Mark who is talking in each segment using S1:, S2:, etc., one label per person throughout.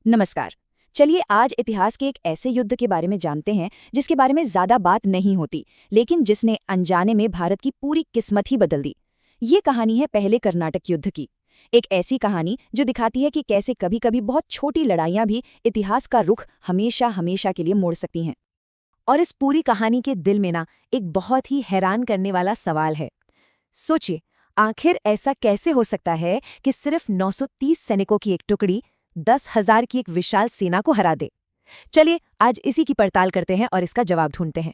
S1: नमस्कार। चलिए आज इतिहास के एक ऐसे युद्ध के बारे में जानते हैं जिसके बारे में ज्यादा बात नहीं होती, लेकिन जिसने अनजाने में भारत की पूरी किस्मत ही बदल दी। ये कहानी है पहले कर्नाटक युद्ध की। एक ऐसी कहानी जो दिखाती है कि कैसे कभी कभी बहुत छोटी लड़ाइयां भी इतिहास का रुख हमेशा हमेशा के लिए मोड़ सकती हैं। और इस पूरी कहानी के दिल में ना एक बहुत ही हैरान करने वाला सवाल है। सोचिए, आखिर ऐसा कैसे हो सकता है कि सिर्फ 930 सैनिकों की एक टुकड़ी 10,000 की एक विशाल सेना को हरा दे। चलिए आज इसी की पड़ताल करते हैं और इसका जवाब ढूंढते हैं।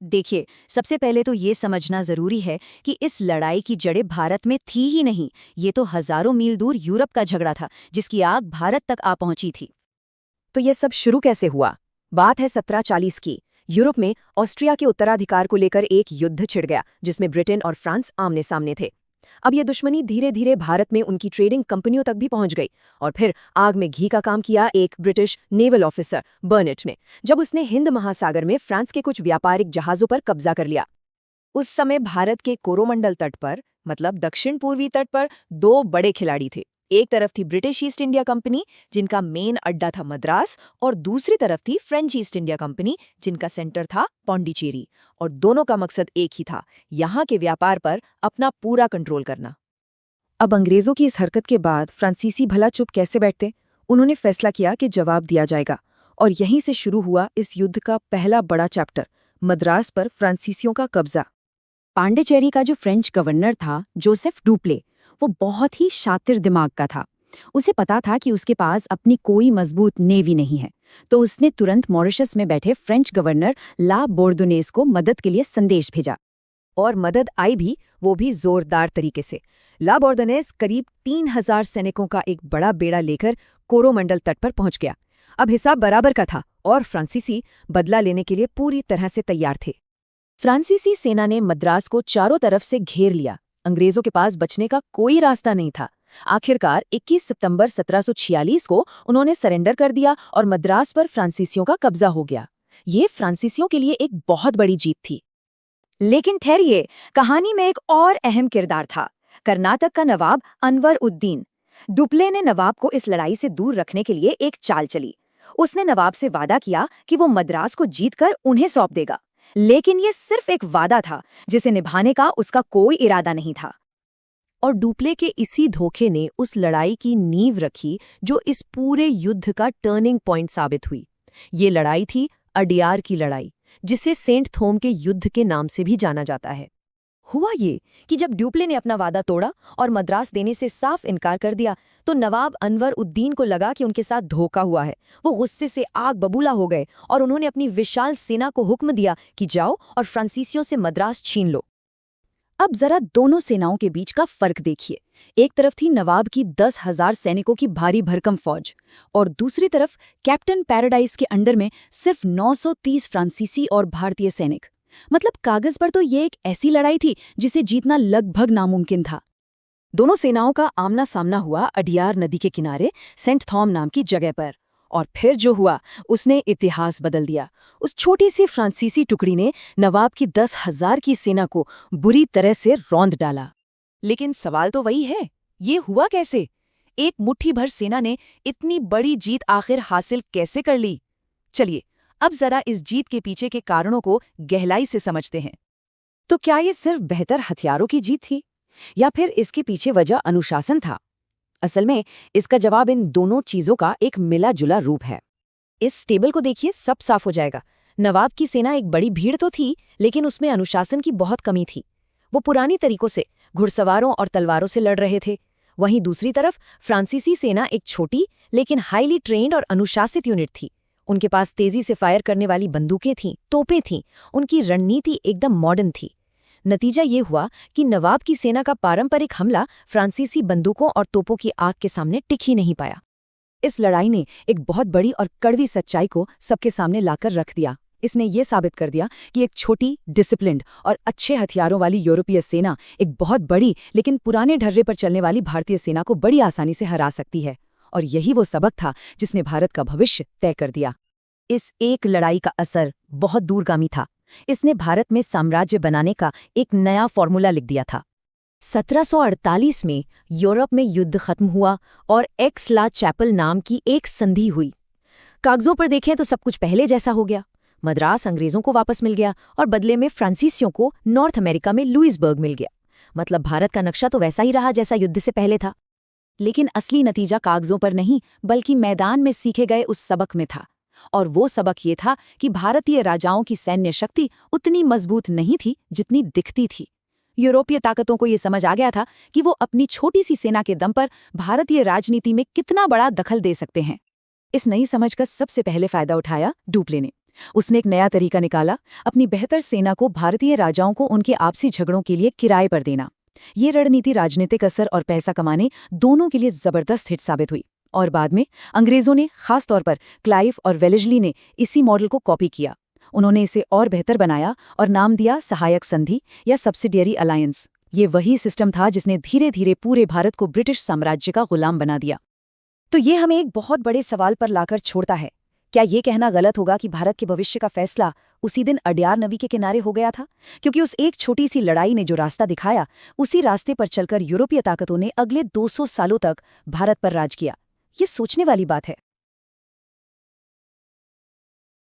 S1: देखिए, सबसे पहले तो ये समझना जरूरी है कि इस लड़ाई की जड़ें भारत में थी ही नहीं। ये तो हजारों मील दूर यूरोप का झगड़ा था जिसकी आग भारत तक आ पहुंची थी। तो ये सब शुरू कैसे हुआ? बात है 1740 की। यूरोप में ऑस्ट्रिया के उत्तराधिकार को लेकर एक युद्ध छिड़ गया जिसमें ब्रिटेन और फ्रांस आमने सामने थे। अब ये दुश्मनी धीरे धीरे भारत में उनकी ट्रेडिंग कंपनियों तक भी पहुंच गई और फिर आग में घी का काम किया एक ब्रिटिश नेवल ऑफिसर बर्नेट ने, जब उसने हिंद महासागर में फ्रांस के कुछ व्यापारिक जहाजों पर कब्जा कर लिया। उस समय भारत के कोरोमंडल तट पर, मतलब दक्षिण पूर्वी तट पर, दो बड़े खिलाड़ी थे। एक तरफ थी ब्रिटिश ईस्ट इंडिया कंपनी, जिनका मेन अड्डा था मद्रास, और दूसरी तरफ थी फ्रेंच ईस्ट इंडिया कंपनी, जिनका सेंटर था पौंडीचेरी। और दोनों का मकसद एक ही था, यहाँ के व्यापार पर अपना पूरा कंट्रोल करना। अब अंग्रेजों की इस हरकत के बाद फ्रांसीसी भला चुप कैसे बैठते? उन्होंने फैसला किया कि जवाब दिया जाएगा। और यहीं से शुरू हुआ इस युद्ध का पहला बड़ा चैप्टर, मद्रास पर फ्रांसीसियों का कब्जा। पांडिचेरी का जो फ्रेंच गवर्नर था, जोसेफ डुप्ले, वो बहुत ही शातिर दिमाग का था। उसे पता था कि उसके पास अपनी कोई मजबूत नेवी नहीं है, तो उसने तुरंत मॉरिशस में बैठे फ्रेंच गवर्नर ला बोर्डोनेस को मदद के लिए संदेश भेजा। और मदद आई भी, वो भी जोरदार तरीके से। ला बोर्डोनेस करीब 3,000 सैनिकों का एक बड़ा बेड़ा लेकर कोरोमंडल तट पर पहुंच गया। अब हिसाब बराबर का था और फ्रांसीसी बदला लेने के लिए पूरी तरह से तैयार थे। फ्रांसीसी सेना ने मद्रास को चारों तरफ से घेर लिया। अंग्रेजों के पास बचने का कोई रास्ता नहीं था। आखिरकार 21 सितंबर 1746 को उन्होंने सरेंडर कर दिया और मद्रास पर फ्रांसीसियों का कब्जा हो गया। ये फ्रांसीसियों के लिए एक बहुत बड़ी जीत थी। लेकिन ठहरिए, कहानी में एक और अहम किरदार था, कर्नाटक का नवाब अनवर उद्दीन। डुप्ले ने नवाब को इस लड़ाई से दूर रखने के लिए एक चाल चली। उसने नवाब से वादा किया कि वो मद्रास को जीतकर उन्हें सौंप देगा। लेकिन ये सिर्फ एक वादा था, जिसे निभाने का उसका कोई इरादा नहीं था। और डुप्ले के इसी धोखे ने उस लड़ाई की नींव रखी जो इस पूरे युद्ध का टर्निंग पॉइंट साबित हुई। ये लड़ाई थी अडियार की लड़ाई, जिसे सेंट थोम के युद्ध के नाम से भी जाना जाता है। हुआ ये कि जब ड्यूप्ले ने अपना वादा तोड़ा और मद्रास देने से साफ इनकार कर दिया, तो नवाब अनवर उद्दीन को लगा कि उनके साथ धोखा हुआ है। वो गुस्से से आग बबूला हो गए और उन्होंने अपनी विशाल सेना को हुक्म दिया कि जाओ और फ्रांसीसियों से मद्रास छीन लो। अब जरा दोनों सेनाओं के बीच का फर्क देखिए। एक तरफ थी नवाब की 10,000 सैनिकों की भारी भरकम फौज, और दूसरी तरफ कैप्टन पैराडाइज के अंडर में सिर्फ 930 फ्रांसीसी और भारतीय सैनिक। मतलब कागज पर तो ये एक ऐसी लड़ाई थी जिसे जीतना लगभग नामुमकिन था। दोनों सेनाओं का आमना सामना हुआ अडियार नदी के किनारे सेंट थॉम नाम की जगह पर। और फिर जो हुआ उसने इतिहास बदल दिया। उस छोटी सी फ्रांसीसी टुकड़ी ने नवाब की 10,000 की सेना को बुरी तरह से रौंद डाला। लेकिन सवाल तो वही है, ये हुआ कैसे? एक मुट्ठी भर सेना ने इतनी बड़ी जीत आखिर हासिल कैसे कर ली? चलिए अब जरा इस जीत के पीछे के कारणों को गहराई से समझते हैं। तो क्या ये सिर्फ बेहतर हथियारों की जीत थी, या फिर इसके पीछे वजह अनुशासन था? असल में इसका जवाब इन दोनों चीजों का एक मिला जुला रूप है। इस टेबल को देखिए, सब साफ हो जाएगा। नवाब की सेना एक बड़ी भीड़ तो थी, लेकिन उसमें अनुशासन की बहुत कमी थी। वो पुरानी तरीकों से घुड़सवारों और तलवारों से लड़ रहे थे। वहीं दूसरी तरफ फ्रांसीसी सेना एक छोटी लेकिन हाईली ट्रेन्ड और अनुशासित यूनिट थी। उनके पास तेजी से फायर करने वाली बंदूकें थीं, तोपें थीं। उनकी रणनीति एकदम मॉडर्न थी। नतीजा ये हुआ कि नवाब की सेना का पारंपरिक हमला फ्रांसीसी बंदूकों और तोपों की आग के सामने टिक ही नहीं पाया। इस लड़ाई ने एक बहुत बड़ी और कड़वी सच्चाई को सबके सामने लाकर रख दिया। इसने ये साबित कर दिया कि एक छोटी, डिसिप्लिन्ड और अच्छे हथियारों वाली यूरोपीय सेना एक बहुत बड़ी लेकिन पुराने ढर्रे पर चलने वाली भारतीय सेना को बड़ी आसानी से हरा सकती है। और यही वो सबक था जिसने भारत का भविष्य तय कर दिया। इस एक लड़ाई का असर बहुत दूरगामी था। इसने भारत में साम्राज्य बनाने का एक नया फॉर्मूला लिख दिया था।
S2: 1748 में यूरोप में युद्ध खत्म हुआ और एक्स ला चैपल नाम की एक संधि हुई। कागजों पर देखें तो सब कुछ पहले जैसा हो गया। मद्रास अंग्रेजों को वापस मिल गया और बदले में फ्रांसीसियों को नॉर्थ अमेरिका में लुइसबर्ग मिल गया। मतलब भारत का नक्शा तो वैसा ही रहा जैसा युद्ध से पहले था।
S1: लेकिन असली नतीजा कागजों पर नहीं बल्कि मैदान में सीखे गए उस सबक में था। और वो सबक ये था कि भारतीय राजाओं की सैन्य शक्ति उतनी मजबूत नहीं थी जितनी दिखती थी। यूरोपीय ताकतों को ये समझ आ गया था कि वो अपनी छोटी सी सेना के दम पर भारतीय राजनीति में कितना बड़ा दखल दे सकते हैं। इस नई समझ का सबसे पहले फायदा उठाया डुप्ले ने। उसने एक नया तरीका निकाला, अपनी बेहतर सेना को भारतीय राजाओं को उनके आपसी झगड़ों के लिए किराए पर देना। ये रणनीति राजनीतिक असर और पैसा कमाने दोनों के लिए जबरदस्त हिट साबित हुई। और बाद में अंग्रेजों ने, खासतौर पर क्लाइव और वेलेस्ली ने, इसी मॉडल को कॉपी किया। उन्होंने इसे और बेहतर बनाया और नाम दिया सहायक संधि या सब्सिडियरी अलायंस। ये वही सिस्टम था जिसने धीरे धीरे पूरे भारत को ब्रिटिश साम्राज्य का गुलाम बना दिया। तो ये हमें एक बहुत बड़े सवाल पर लाकर छोड़ता है। क्या ये कहना गलत होगा कि भारत के भविष्य का फैसला उसी दिन अडयार नदी के किनारे हो गया था? क्योंकि उस एक छोटी सी लड़ाई ने जो रास्ता दिखाया, उसी रास्ते पर चलकर यूरोपीय ताकतों ने अगले 200 सालों तक भारत पर राज किया। ये सोचने वाली बात है।